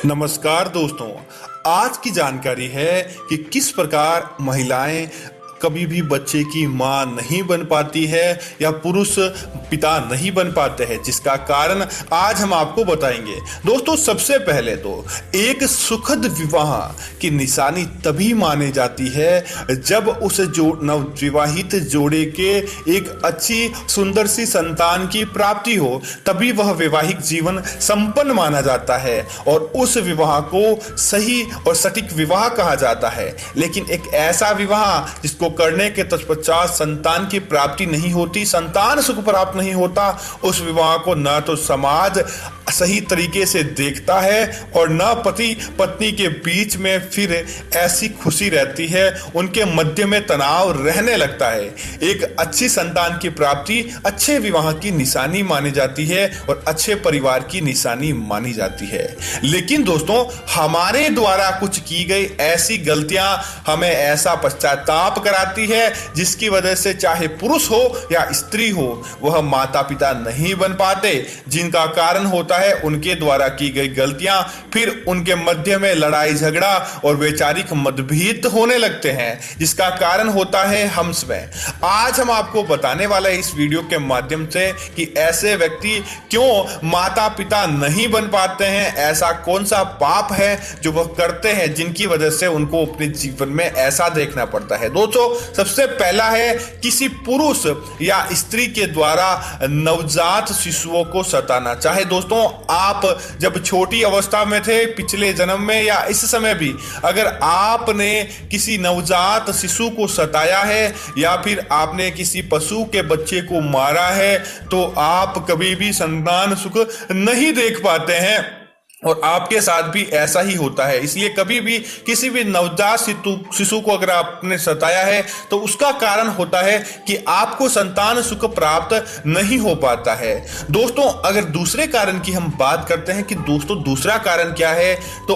नमस्कार दोस्तों। आज की जानकारी है कि किस प्रकार महिलाएं कभी भी बच्चे की मां नहीं बन पाती है या पुरुष पिता नहीं बन पाते हैं, जिसका कारण आज हम आपको बताएंगे। दोस्तों, सबसे पहले तो एक सुखद विवाह की निशानी तभी मानी जाती है जब उस नवविवाहित जोड़े के एक अच्छी सुंदर सी संतान की प्राप्ति हो, तभी वह वैवाहिक जीवन संपन्न माना जाता है और उस विवाह को सही और सटीक विवाह कहा जाता है। लेकिन एक ऐसा विवाह जिसको करने के तत्पश्चात संतान की प्राप्ति नहीं होती, संतान सुख प्राप्त नहीं होता, उस विवाह को न तो समाज सही तरीके से देखता है और न पति पत्नी के बीच में फिर ऐसी खुशी रहती है, उनके मध्य में तनाव रहने लगता है। एक अच्छी संतान की प्राप्ति अच्छे विवाह की निशानी मानी जाती है और अच्छे परिवार की निशानी मानी जाती है। लेकिन दोस्तों, हमारे द्वारा कुछ की गई ऐसी गलतियां हमें ऐसा पश्चाताप कराती है जिसकी वजह से चाहे पुरुष हो या स्त्री हो, वह माता पिता नहीं बन पाते, जिनका कारण होता है उनके द्वारा की गई गलतियां, फिर उनके मध्य में लड़ाई झगड़ा और वैचारिक मतभेद होने लगते हैं, जिसका कारण होता है हम स्वयं। आज हम आपको बताने वाले हैं इस वीडियो के माध्यम से कि ऐसे व्यक्ति क्यों माता पिता नहीं बन पाते हैं, ऐसा कौन सा पाप है जो वह करते हैं जिनकी वजह से उनको अपने जीवन में ऐसा देखना पड़ता है। दोस्तों, सबसे पहला है किसी पुरुष या स्त्री के द्वारा नवजात शिशुओं को सताना। चाहे दोस्तों आप जब छोटी अवस्था में थे, पिछले जन्म में या इस समय भी, अगर आपने किसी नवजात शिशु को सताया है या फिर आपने किसी पशु के बच्चे को मारा है, तो आप कभी भी संतान सुख नहीं देख पाते हैं और आपके साथ भी ऐसा ही होता है। इसलिए कभी भी किसी भी नवजात शिशु को अगर आपने सताया है तो उसका कारण होता है कि आपको संतान सुख प्राप्त नहीं हो पाता है। दोस्तों, अगर दूसरे कारण की हम बात करते हैं कि दोस्तों दूसरा कारण क्या है, तो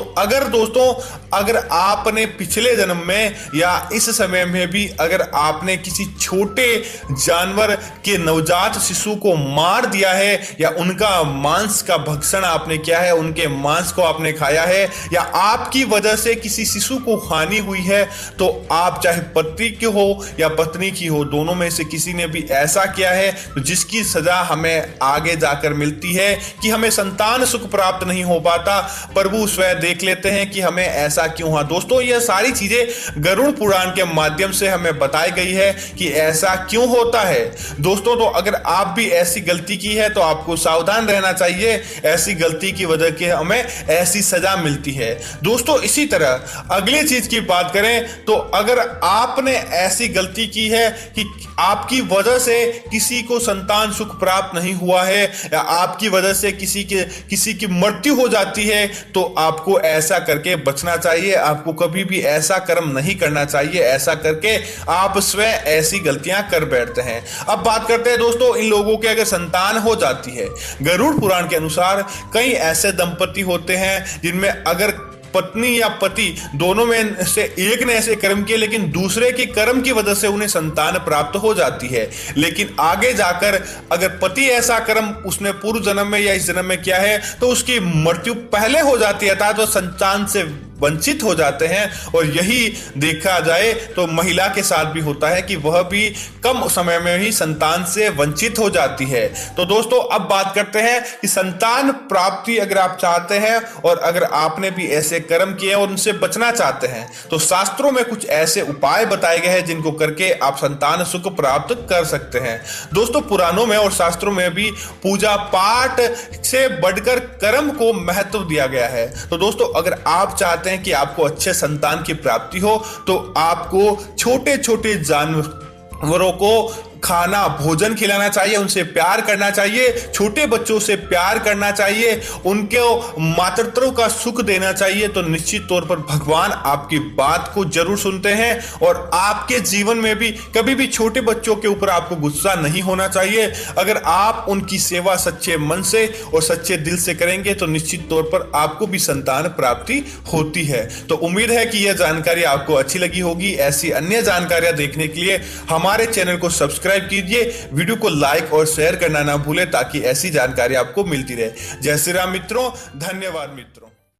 अगर आपने पिछले जन्म में या इस समय में भी अगर आपने किसी छोटे जानवर के नवजात शिशु को मार दिया है या उनका मांस का भक्षण आपने किया है, उनके मांस को आपने खाया है या आपकी वजह से किसी शिशु को हानि हुई है, तो आप चाहे पति की हो या पत्नी की हो, दोनों में से किसी ने भी ऐसा किया है तो जिसकी सजा हमें आगे जाकर मिलती है कि हमें संतान सुख प्राप्त नहीं हो पाता। प्रभु स्वयं देख लेते हैं कि हमें ऐसा क्यों हुआ। दोस्तों, यह सारी चीजें गरुड़ पुराण के माध्यम से हमें बताई गई है कि ऐसा क्यों होता है। दोस्तों, तो अगर आप भी ऐसी गलती की है तो आपको सावधान रहना चाहिए, ऐसी गलती की वजह के हमें ऐसी सजा मिलती है। दोस्तों, इसी तरह अगली चीज की बात करें तो अगर आपने ऐसी गलती की है कि आपकी वजह से किसी को संतान सुख प्राप्त नहीं हुआ है या आपकी वजह से किसी की मृत्यु हो जाती है, तो आपको ऐसा करके बचना चाहिए। आपको कभी भी ऐसा कर्म नहीं करना चाहिए, ऐसा करके आप स्वयं ऐसी गलतियां कर बैठते हैं। अब बात करते हैं दोस्तों इन लोगों के अगर संतान हो जाती है। गरुड़ पुराण के अनुसार कई ऐसे दंपति होते हैं जिनमें अगर पत्नी या पति दोनों में से एक ने ऐसे कर्म किए लेकिन दूसरे के कर्म की वजह से उन्हें संतान प्राप्त हो जाती है, लेकिन आगे जाकर अगर पति ऐसा कर्म उसने पूर्व जन्म में या इस जन्म में किया है तो उसकी मृत्यु पहले हो जाती है, अर्थात तो संतान से वंचित हो जाते हैं। और यही देखा जाए तो महिला के साथ भी होता है कि वह भी कम समय में ही संतान से वंचित हो जाती है। तो दोस्तों, अब बात करते हैं कि संतान प्राप्ति अगर आप चाहते हैं और अगर आपने भी ऐसे कर्म किए और उनसे बचना चाहते हैं तो शास्त्रों में कुछ ऐसे उपाय बताए गए हैं जिनको करके आप संतान सुख प्राप्त कर सकते हैं। दोस्तों, पुराणों में और शास्त्रों में भी पूजा पाठ से बढ़कर कर्म को महत्व दिया गया है। तो दोस्तों, अगर आप चाहते हैं कि आपको अच्छे संतान की प्राप्ति हो तो आपको छोटे छोटे जानवरों को खाना भोजन खिलाना चाहिए, उनसे प्यार करना चाहिए, छोटे बच्चों से प्यार करना चाहिए, उनको मातृत्व का सुख देना चाहिए। तो निश्चित तौर पर भगवान आपकी बात को जरूर सुनते हैं और आपके जीवन में भी कभी भी छोटे बच्चों के ऊपर आपको गुस्सा नहीं होना चाहिए। अगर आप उनकी सेवा सच्चे मन से और सच्चे दिल से करेंगे तो निश्चित तौर पर आपको भी संतान प्राप्ति होती है। तो उम्मीद है कि यह जानकारी आपको अच्छी लगी होगी। ऐसी अन्य जानकारियां देखने के लिए हमारे चैनल को सब्सक्राइब कीजिए, वीडियो को लाइक और शेयर करना ना भूलें ताकि ऐसी जानकारी आपको मिलती रहे। जय श्री राम मित्रों, धन्यवाद मित्रों।